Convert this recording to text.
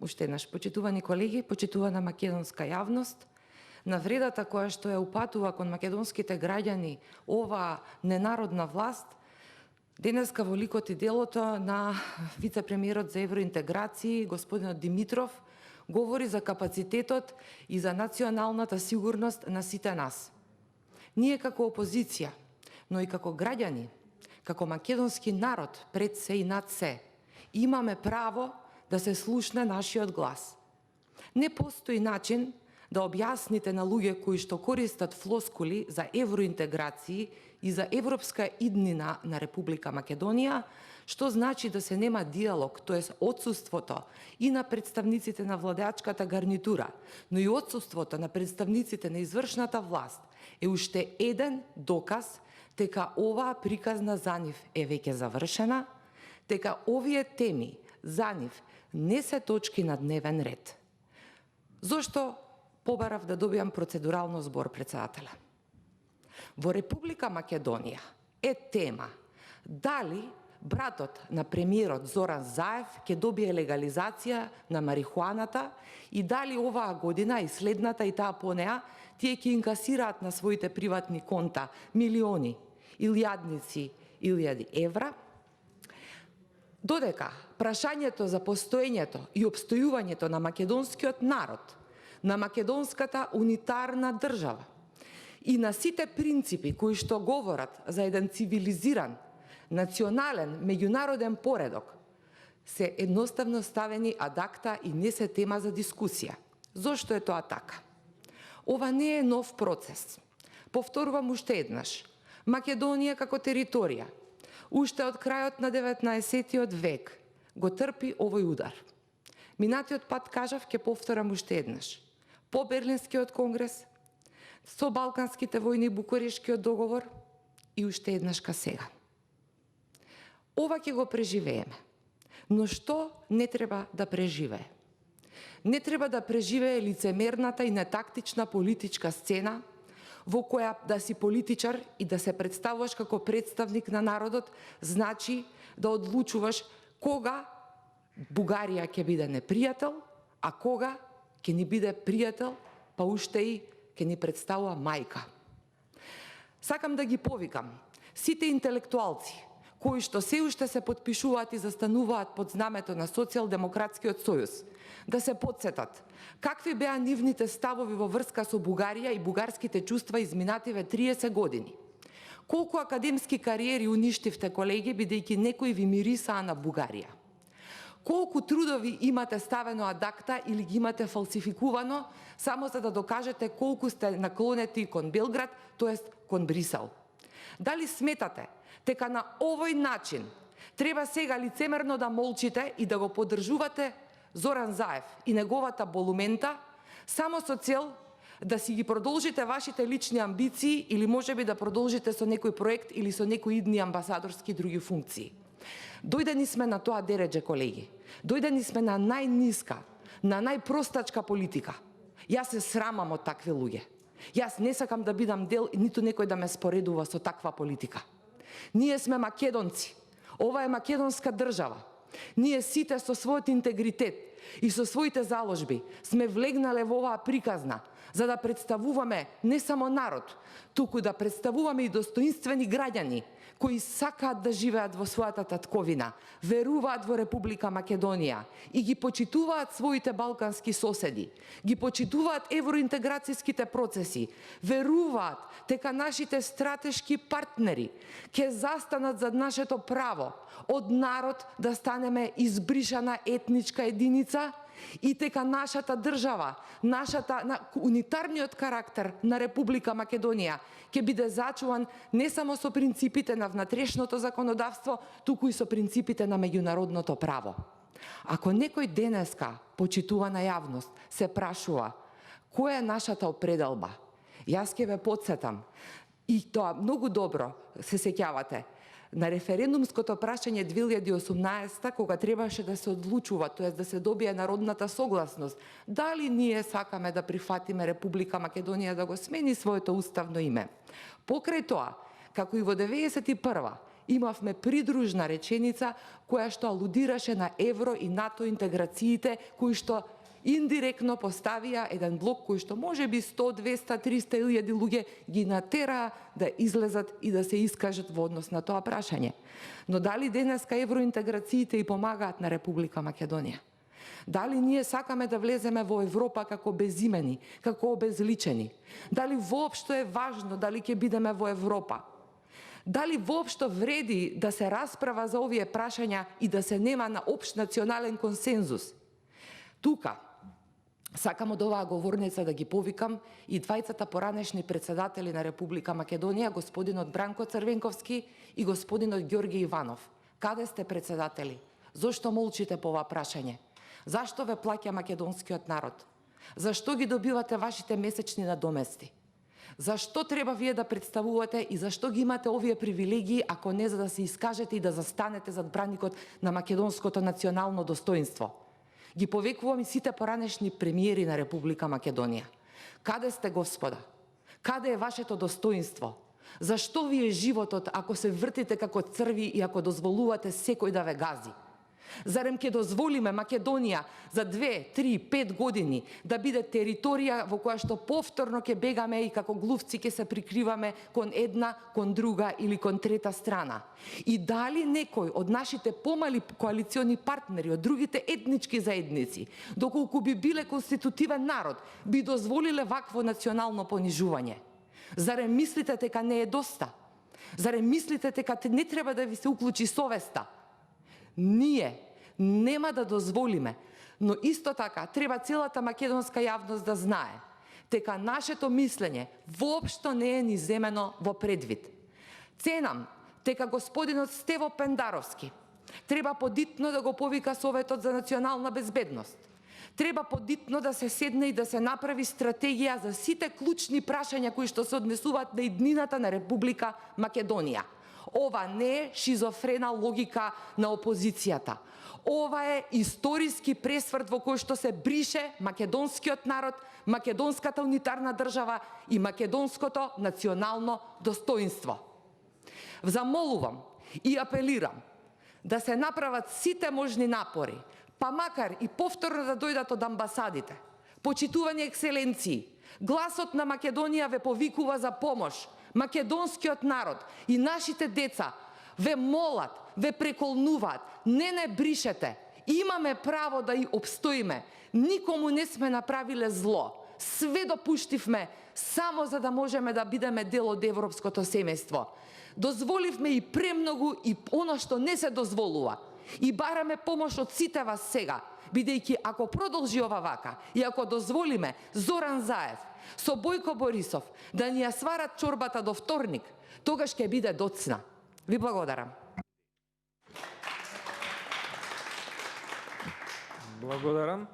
Уште еднаш, почитувани колеги, почитувана македонска јавност, на вредата која што ја упатува кон македонските граѓани оваа ненародна власт, денеска во ликот и делото на вице-премиерот за евроинтеграции, господинот Димитров, говори за капацитетот и за националната сигурност на сите нас. Ние како опозиција, но и како граѓани, како македонски народ пред се и над се, имаме право да се слушне нашиот глас. Не постои начин да објасните на луѓе кои што користат флоскули за евроинтеграции и за европска иднина на Република Македонија, што значи да се нема диалог, тоест отсуството и на представниците на владеачката гарнитура, но и отсуството на представниците на извршната власт е уште еден доказ дека оваа приказна за нив е веќе завршена, дека овие теми за нив не се точки на дневен ред. Зошто побарав да добијам процедурално збор, председателя? Во Република Македонија е тема дали братот на премиерот Зоран Заев ќе добие легализација на марихуаната и дали оваа година и следната и таа по неа тие ќе инкасираат на своите приватни конта милиони, илјадници, илјади евра, додека прашањето за постоењето и обстојувањето на македонскиот народ, на македонската унитарна држава и на сите принципи кои што говорат за еден цивилизиран, национален, меѓународен поредок, се едноставно ставени адакта и не се тема за дискусија. Зошто е тоа така? Ова не е нов процес. Повторувам уште еднаш. Македонија како територија, уште од крајот на 19. век, го трпи овој удар. Минатиот пат кажав, ќе повторам уште еднаш. По Берлинскиот конгрес, со Балканските војни, Букурешкиот договор и уште еднаш ка сега. Ова ќе го преживееме. Но што не треба да преживее? Не треба да преживее лицемерната и нетактична политичка сцена во која да си политичар и да се представуваш како представник на народот, значи да одлучуваш кога Бугарија ќе биде непријател, а кога ќе ни биде пријател, па уште и ќе ни представува мајка. Сакам да ги повикам сите интелектуалци кои што се уште се потпишуваат и застануваат под знамето на Социјалдемократскиот сојуз, да се потсетат какви беа нивните ставови во врска со Бугарија и бугарските чувства изминативе 30 години. Колку академски кариери уништивте, колеги, бидејќи некои ви мирисаа на Бугарија. Колку трудови имате ставено адакта или ги имате фалсификувано, само за да докажете колку сте наклонети кон Белград, тоест кон Брисел. Дали сметате дека на овој начин треба сега лицемерно да молчите и да го поддржувате Зоран Заев и неговата болумента, само со цел да си ги продолжите вашите лични амбиции или можеби да продолжите со некој проект или со некои идни амбасадорски други функции. Дојдени сме на тоа дередже, колеги. Дојдени сме на најниска, на најпростачка политика. Јас се срамам од такви луѓе. Јас не сакам да бидам дел и ниту некој да ме споредува со таква политика. Ние сме македонци. Ова е македонска држава. Ние сите со својот интегритет и со своите заложби сме влегнале во оваа приказна за да представуваме не само народ, туку да представуваме и достоинствени граѓани кои сакаат да живеат во својата татковина, веруваат во Република Македонија и ги почитуваат своите балкански соседи, ги почитуваат евроинтеграцијските процеси, веруваат дека нашите стратешки партнери ќе застанат зад нашето право од народ да станеме избришана етничка единица и дека нашата држава, унитарниот карактер на Република Македонија ќе биде зачуван не само со принципите на внатрешното законодавство, туку и со принципите на меѓународното право. Ако некој денеска, почитувана јавност, се прашува која е нашата определба, јас ќе ве потсетам, и тоа многу добро се сеќавате, на референдумското прашање 2018, кога требаше да се одлучува, тоест да се добие народната согласност, дали ние сакаме да прифатиме Република Македонија да го смени своето уставно име. Покрај тоа, како и во 91-ва имавме придружна реченица која што алудираше на евро и НАТО интеграциите, кои што индиректно поставија еден блок кој што може би 100, 200, 300 илјади луѓе ги натераа да излезат и да се искажат во однос на тоа прашање. Но дали денеска евроинтеграциите и помагаат на Република Македонија? Дали ние сакаме да влеземе во Европа како безимени, како обезличени? Дали воопшто е важно дали ќе бидеме во Европа? Дали воопшто вреди да се расправа за овие прашања и да се нема на општ национален консензус? Тука сакам од оваа говорница да ги повикам и двајцата поранешни председатели на Република Македонија, господинот Бранко Црвенковски и господинот Ѓорѓе Иванов. Каде сте, председатели? Зошто молчите по ова прашање? Зашто ве плаќа македонскиот народ? Зашто ги добивате вашите месечни надомести? Зашто треба вие да представувате и зашто ги имате овие привилегии, ако не за да се искажете и да застанете зад браникот на македонското национално достоинство? Ги повекувам и сите поранешни премиери на Република Македонија. Каде сте, господа? Каде е вашето достоинство? Зашто ви е животот ако се вртите како црви и ако дозволувате секој да ве гази? Зарем ќе дозволиме Македонија за 2, 3, 5 години да биде територија во која што повторно ќе бегаме и како глувци ќе се прикриваме кон една, кон друга или кон трета страна? И дали некој од нашите помали коалициони партнери, од другите етнички заедници, доколку би биле конститутивен народ, би дозволиле вакво национално понижување? Зарем мислите дека не е доста? Зарем мислите дека не треба да ви се уклучи совеста? Ние нема да дозволиме, но исто така треба целата македонска јавност да знае дека нашето мислење воопшто не е ни земено во предвид. Ценам дека господинот Стево Пендаровски треба подитно да го повика Советот за национална безбедност. Треба подитно да се седне и да се направи стратегија за сите клучни прашања кои што се однесуваат на иднината на Република Македонија. Ова не е шизофрена логика на опозицијата. Ова е историски пресврт во кој што се брише македонскиот народ, македонската унитарна држава и македонското национално достоинство. Замолувам и апелирам да се направат сите можни напори, па макар и повторно да дојдат од амбасадите. Почитувани екселенции, гласот на Македонија ве повикува за помош. Македонскиот народ и нашите деца ве молат, ве преколнуваат, не бришете. Имаме право да и обстоиме. Никому не сме направиле зло. Све допуштивме само за да можеме да бидеме дел од европското семејство. Дозволивме и премногу и оно што не се дозволува. И бараме помош од сите вас сега, бидејќи ако продолжи ова вака и ако дозволиме Зоран Заев со Бојко Борисов да ни ја сварат чорбата до вторник, тогаш ќе биде доцна. Ви благодарам. Благодарам.